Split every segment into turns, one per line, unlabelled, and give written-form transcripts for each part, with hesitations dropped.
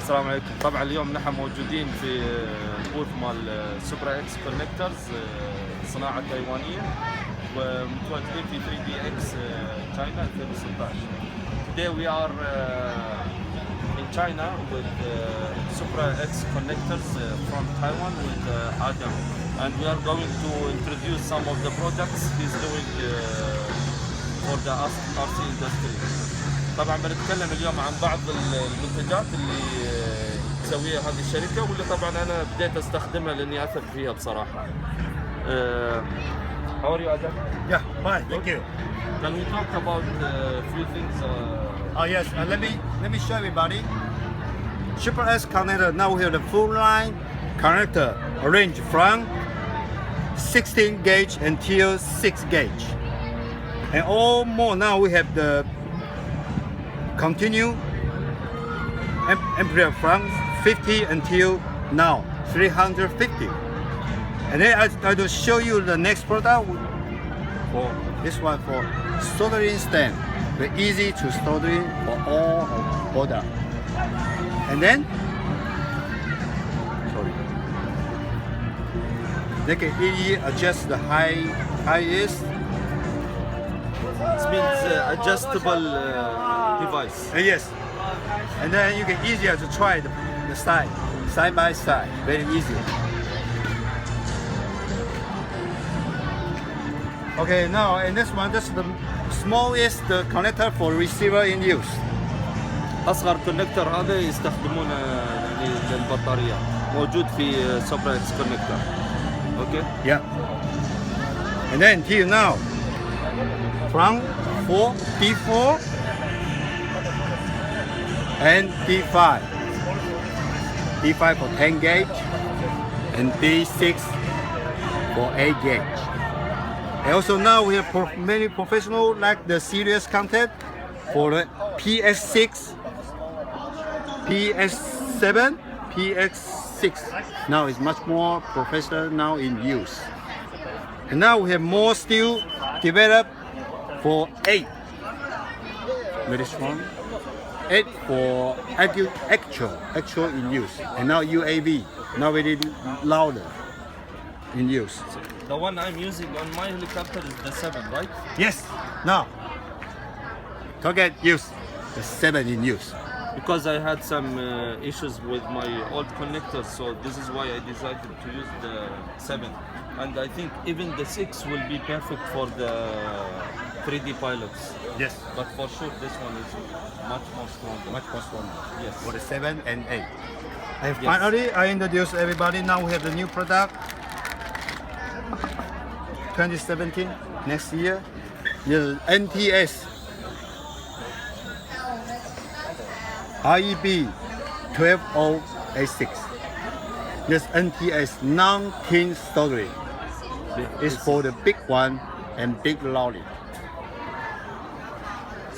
السلام عليكم. طبعا اليوم نحن موجودين في بوث مال سوبرا اكس كونكترز، صناعه تايوانيه، ومتواجدين في 3DX China 2016. Today we are in China with Supra X connectors from Taiwan with Adam, and we are going to introduce some of the products he's doing for the RC industry. طبعا بنتكلم اليوم عن بعض المنتجات اللي تسويها هذه الشركة، واللي طبعا انا بديت استخدمها لاني اثق فيها بصراحة. How are you, Adam?
Yeah, fine, thank you.
Can we talk about a few things?
Oh yes, let me show everybody. Super S connector. Now we have the full line connector arranged from 16 gauge until 6 gauge, and all more. Now we have the continue ampere from 50 until now 350. And then I will show you the next product for this one for soldering stand. Very easy to soldering for all product. And then they can easily adjust the highest.
It means adjustable device.
Yes. And then you can easier to try the side by side. Very easy. Okay, now and this one, this is the smallest connector for receiver in use.
اصغر كونكتر هذا يستخدمونه يعني للبطاريات، موجود في سوبرا اكس كونكتر. اوكي.
Yeah. And then till now, from D4 and D5. D5 for 10 gauge and D6 for 8 gauge. And also now we have many professional like the serious content for the PS6, PS7, PS6. Now it's much more professional now in use. And now we have more still developed for 8. Very strong. 8 for actual in use. And now UAV, now very louder in use.
The one I'm using on my helicopter is the 7, right?
Yes. Now, target use the 7 in use.
Because I had some issues with my old connectors, so this is why I decided to use the 7. And I think even the 6 will be perfect for the 3D pilots.
Yes.
But for sure this one is much more stronger.
Much more stronger.
Yes.
For the 7 and 8. And
Yes.
finally, I introduce everybody. Now we have the new product. 2017, next year, the NTS IEB 12086. This NTS non-tin soldering is for the big one and big lorry.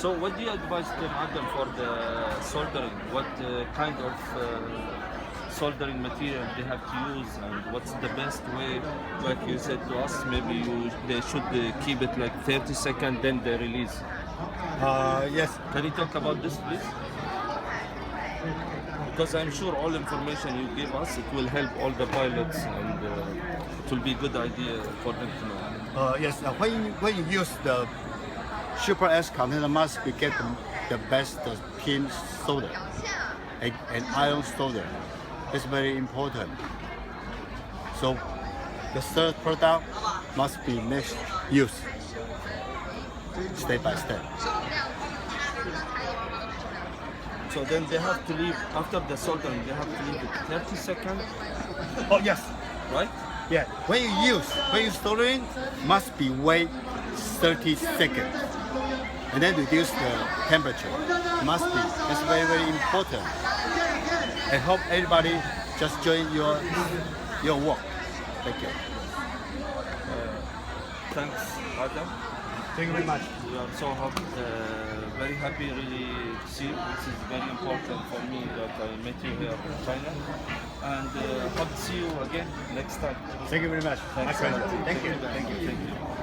So what do you advise them, Adam, for the soldering? What kind of soldering material they have to use, and what's the best way? Like you said to us, maybe they should keep it like 30 seconds, then they release.
Yes.
Can you talk about this, please? Because I'm sure all information you give us, it will help all the pilots, and it will be a good idea for them to know.
Yes. When you use the Super S container, must be get the best pin solder and iron solder. It's very important. So the third product must be next use step by step.
So then they have to leave, after the soldering, they have to leave it 30 seconds,
Oh yes.
right?
Yeah. When you soldering, must be wait 30 seconds. And then reduce the temperature. Must be. That's very, very important. I hope everybody just join your work. Thank you.
Thanks, Adam.
Thank you very much.
We are so happy, very happy really to see you. This is very important for me that I met you here in China. And hope to see you again next time.
Thank you very much.
Thanks
My pleasure.
a lot.
Thank you.
Thank you.